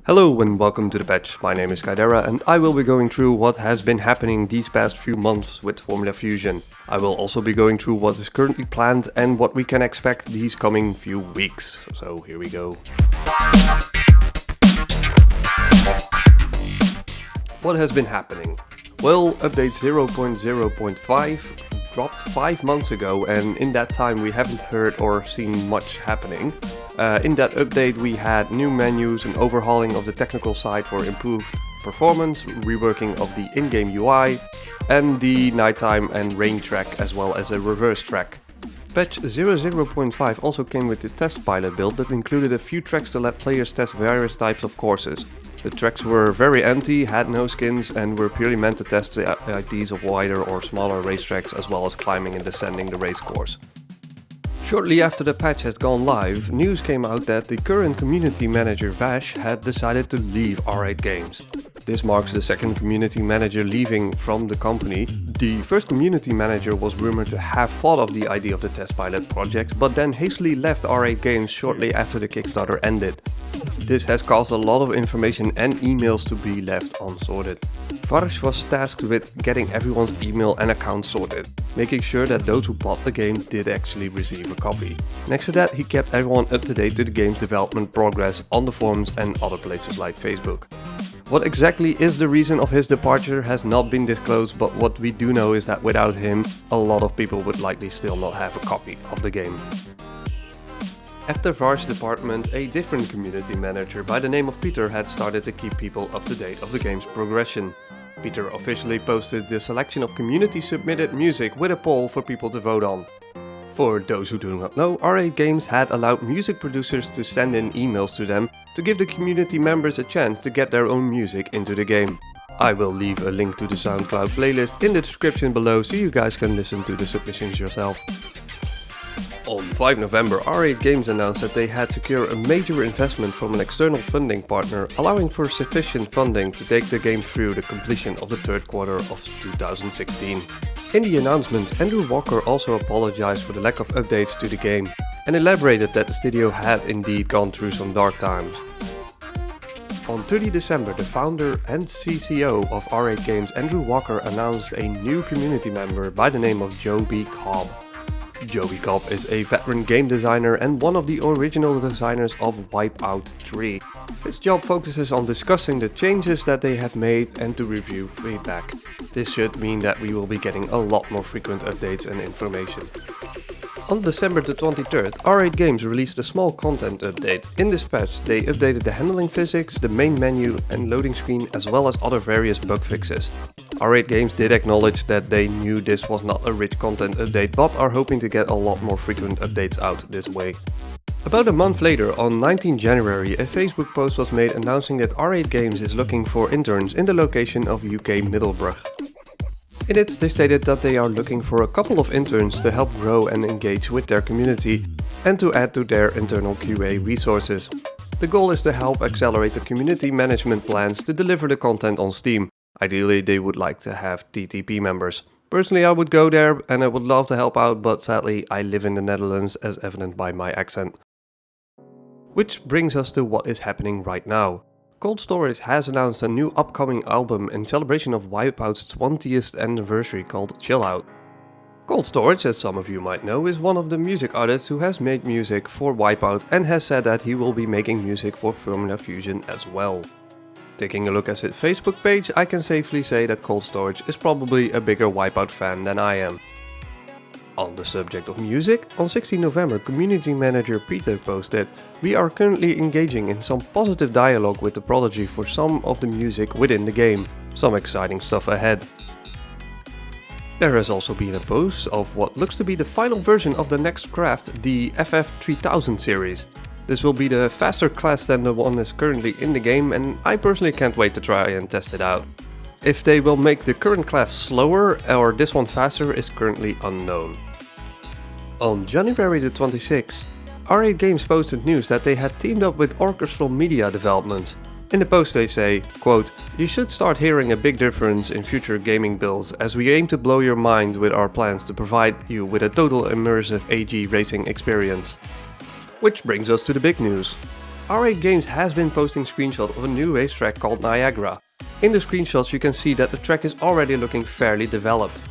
Hello and welcome to the patch. My name is Kaidera and I will be going through what has been happening these past few months with Formula Fusion. I will also be going through what is currently planned and what we can expect these coming few weeks. So here we go. What has been happening? Well, update 0.0.5 dropped 5 months ago, and in that time we haven't heard or seen much happening. In that update we had new menus, an overhauling of the technical side for improved performance, reworking of the in-game UI, and the nighttime and rain track as well as a reverse track. Patch 0.0.5 also came with the test pilot build that included a few tracks to let players test various types of courses. The tracks were very empty, had no skins, and were purely meant to test the IDs of wider or smaller racetracks as well as climbing and descending the race course. Shortly after the patch has gone live, news came out that the current community manager Vash had decided to leave R8 Games. This marks the second community manager leaving from the company. The first community manager was rumored to have thought of the idea of the test pilot project, but then hastily left R8 Games shortly after the Kickstarter ended. This has caused a lot of information and emails to be left unsorted. Varsh was tasked with getting everyone's email and account sorted, making sure that those who bought the game did actually receive a copy. Next to that, he kept everyone up to date to the game's development progress on the forums and other places like Facebook. What exactly is the reason of his departure has not been disclosed, but what we do know is that without him, a lot of people would likely still not have a copy of the game. After Varsh's department, a different community manager by the name of Peter had started to keep people up to date of the game's progression. Peter officially posted the selection of community submitted music with a poll for people to vote on. For those who do not know, R8 Games had allowed music producers to send in emails to them to give the community members a chance to get their own music into the game. I will leave a link to the SoundCloud playlist in the description below so you guys can listen to the submissions yourself. On 5 November, R8 Games announced that they had secured a major investment from an external funding partner, allowing for sufficient funding to take the game through the completion of the third quarter of 2016. In the announcement, Andrew Walker also apologized for the lack of updates to the game, and elaborated that the studio had indeed gone through some dark times. On 30 December, the founder and CCO of R8 Games, Andrew Walker, announced a new community member by the name of Jody Cobb. Jody Cobb is a veteran game designer and one of the original designers of WipEouts 3. His job focuses on discussing the changes that they have made and to review feedback. This should mean that we will be getting a lot more frequent updates and information. On December the 23rd, R8 Games released a small content update. In this patch, they updated the handling physics, the main menu and loading screen, as well as other various bug fixes. R8 Games did acknowledge that they knew this was not a rich content update, but are hoping to get a lot more frequent updates out this way. About a month later, on 19 January, a Facebook post was made announcing that R8 Games is looking for interns in the location of UK Middlesbrough. In it, they stated that they are looking for a couple of interns to help grow and engage with their community and to add to their internal QA resources. The goal is to help accelerate the community management plans to deliver the content on Steam. Ideally, they would like to have TTP members. Personally, I would go there and I would love to help out, but sadly, I live in the Netherlands as evident by my accent. Which brings us to what is happening right now. Cold Storage has announced a new upcoming album in celebration of WipEouts' 20th anniversary called Chillout. Cold Storage, as some of you might know, is one of the music artists who has made music for WipEout and has said that he will be making music for Formula Fusion as well. Taking a look at his Facebook page, I can safely say that Cold Storage is probably a bigger WipEout fan than I am. On the subject of music, on 16 November, community manager Peter posted, "We are currently engaging in some positive dialogue with the Prodigy for some of the music within the game. Some exciting stuff ahead." There has also been a post of what looks to be the final version of the next craft, the FF3000 series. This will be the faster class than the one that's currently in the game, and I personally can't wait to try and test it out. If they will make the current class slower or this one faster is currently unknown. On January the 26th, R8 Games posted news that they had teamed up with Orchestral Media Development. In the post they say, quote, "You should start hearing a big difference in future gaming builds as we aim to blow your mind with our plans to provide you with a total immersive AG racing experience." Which brings us to the big news. R8 Games has been posting screenshots of a new racetrack called Niagara. In the screenshots you can see that the track is already looking fairly developed.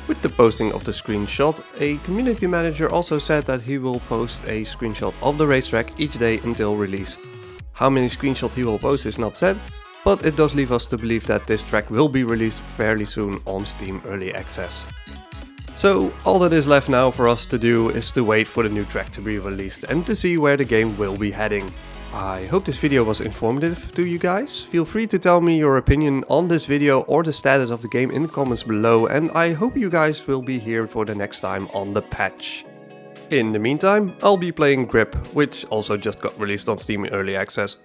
With the posting of the screenshot, a community manager also said that he will post a screenshot of the racetrack each day until release. How many screenshots he will post is not said, but it does leave us to believe that this track will be released fairly soon on Steam Early Access. So all that is left now for us to do is to wait for the new track to be released and to see where the game will be heading. I hope this video was informative to you guys. Feel free to tell me your opinion on this video or the status of the game in the comments below, and I hope you guys will be here for the next time on the patch. In the meantime, I'll be playing Grip, which also just got released on Steam Early Access.